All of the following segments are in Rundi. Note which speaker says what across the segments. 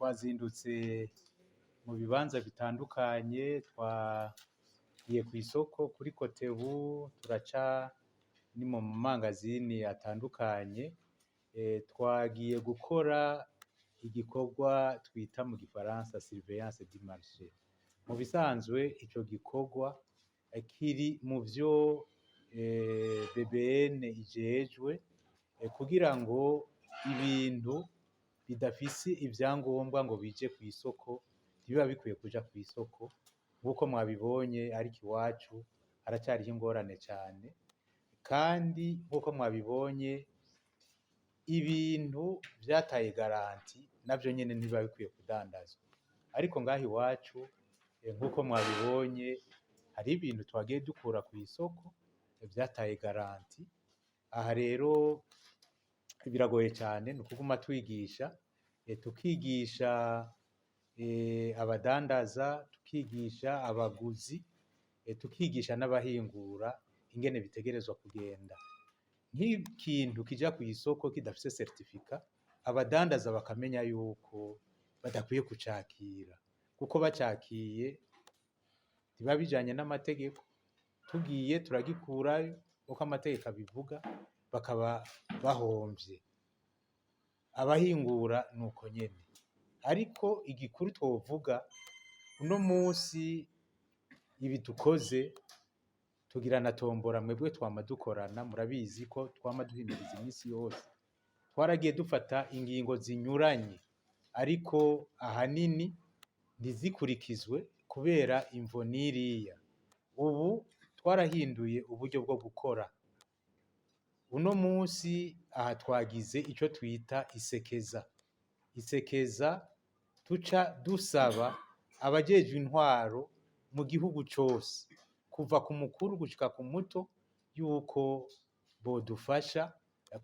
Speaker 1: twazindutse mu bibanza bitandukanye, twagiye ku isoko kuri Kotebu, turaca ni mu mangazini atandukanye, twagiye gukora igikorwa twita mu gifaransa surveillance du marché. Mu bisanzwe ico gikorwa kiri mu vyo BBN ijejwe kugira ngo ibintu bidafise ivyangombwa ngo bije ku isoko biba bikwiye kuja ku isoko. Nk'uko mwabibonye ariko iwacu haracyariho ingorane cyane, kandi nk'uko mwabibonye ibintu vyataye garanti navyo nyene ntibiba bikwiye kudandazwa. Ariko ngaho iwacu nk'uko mwabibonye hari ibintu twagiye dukura ku isoko vyataye garanti. Aha rero biragoye cyane, ni ukuguma twigisha, tukigisha abadandaza, tukigisha abaguzi, tukigisha n'abahingura ingene bitegerezwa kugenda. Nk'ikintu kija ku isoko kidafise certificat, abadandaza bakamenya yuko badakwiye kucakira, kuko bacakiye biba bijanye n'amategeko. Tugiye turagikurayo uko amategeko abivuga, bakaba bahomvye. Abahingura nuko nyene. Ariko igikuru twovuga uno munsi ibi dukoze tugira na tombora, mwebwe twama dukorana, murabizi ko twama duhimiriza iminsi yose. Twaragiye dufata ingingo zinyuranye, ariko ahanini ntizikurikizwe kubera imvo n'iriya. Ubu twarahinduye uburyo bwo gukora. Uno munsi aha twagize ico twita isekeza tuca dusaba abajejwe intwaro mu gihugu cose, kuva ku mukuru gushika ku muto, yuko bodufasha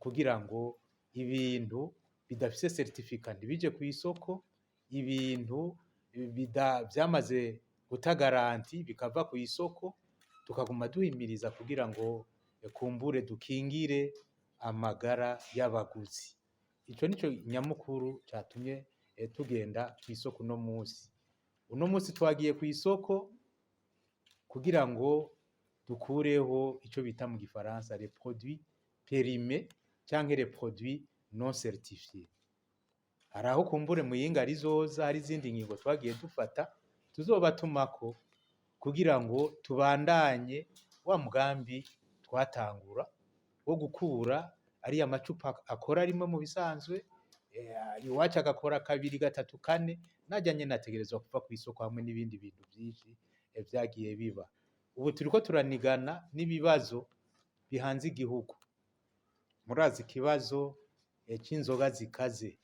Speaker 1: kugira ngo ibintu bidafise certificat ntibije ku isoko, ibintu vyamaze guta garanti bikava ku isoko. Tukaguma duhimiriza kugira ngo kumbure dukingire amagara y'abaguzi. Ico nico nyamukuru catumye tugenda ku isoko uno munsi. Uno munsi twagiye ku isoko kugira ngo dukureho ico bita mu gifaransa les produits périmés canke les produits non certifiés. Haraho kumbure muyinga rizoza hari izindi ngingo twagiye dufata tuzobatumako kugira ngo tubandanye wa mugambi twatangura wo gukura ariya macupa akora rimwe mu bisanzwe, iwacu agakora kabiri gatatu kane, najyanye nategerezwa kuva ku isoko hamwe n'ibindi bintu byinshi vyagiye biba. Ubu turiko turanigana n'ibibazo bihanze igihugu. Murazi ikibazo c'inzoga zikaze,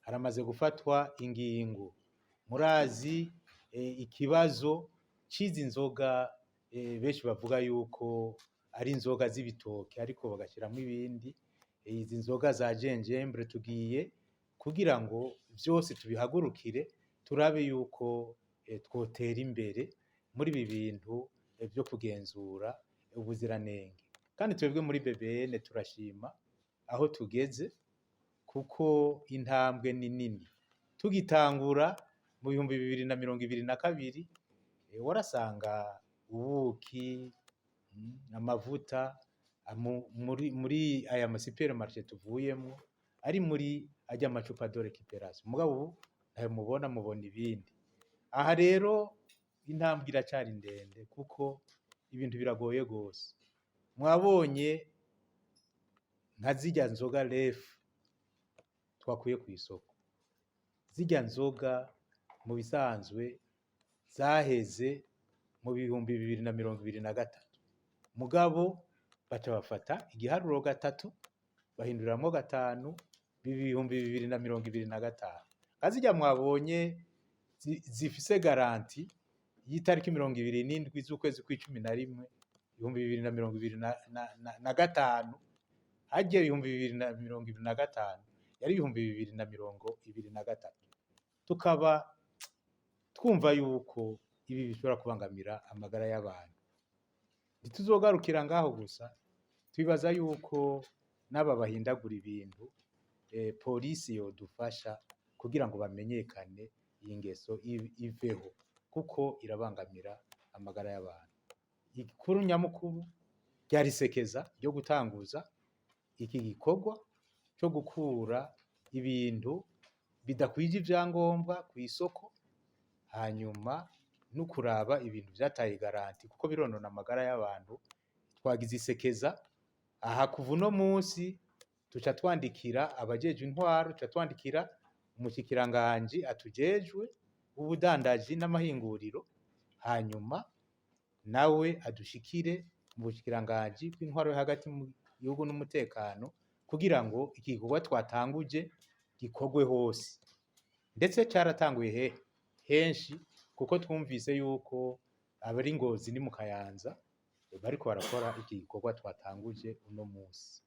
Speaker 1: haramaze gufatwa ingingo. Murazi ikibazo cizi nzoga benshi bavuga yuko ari inzoga z'ibitoke ariko bagashyiramo ibindi, izi nzoga za gingembre. Tugiye kugira ngo vyose tubihagurukire, turabe yuko twotera imbere muri ibi bintu vyo kugenzura ubuziranenge. Kandi twebwe muri BBN turashima aho tugeze, kuko intambwe ni nini. Tugitangura mu 2022 warasanga ubuki, amavuta muri aya masuperimarishe tuvuyemo ari muri ajya amacupa de récupération. Mugabo ubu ntayo mubona, mubona ibindi. Aha rero intambwe iracari ndende, kuko ibintu biragoye gose. Mwabonye nka zirya nzoga refu twakuye ku isoko, zirya nzoga mu bisanzwe zaheze mu 2023. Mugabo baca bafata igiharuro gatatu bahinduriramo gatanu, 2025. Kazirya mwabonye zifise garanti y'itariki 27 z'ukwezi kwa11 2025, hagiye 2025 yari 2023. Tukaba twumva yuko ibi bishobora kubangamira amagara y'abantu. Ntituzogarukira ngaho gusa, twibaza yuko n'aba bahindagura ibintu polisi yodufasha kugira ngo bamenyekane iyi ngeso iveho kuko irabangamira amagara y'abantu. Igikuru nyamukuru ryari sekeza ryo gutanguza iki gikorwa cyo gukura ibintu bidakwije ivyangombwa ku isoko, hanyuma no kuraba ibintu vyataye garanti kuko bironona amagara y'abantu. Twagize isekeza aha kuva uno munsi tuca twandikira abajejwe intwaro, tuca twandikira umushikiranganji atujejwe ubudandaji n'amahinguriro, hanyuma nawe adushikire mu bushikiranganji bw'intwaro yo hagati mu gihugu n'umutekano kugira ngo iki gikorwa twatanguje gikorwe hose. Ndetse caratanguye henshi kuko twumvise yuko abari Ngozi ni mu Kayanza bariko barakora iki gikorwa twatanguje uno munsi.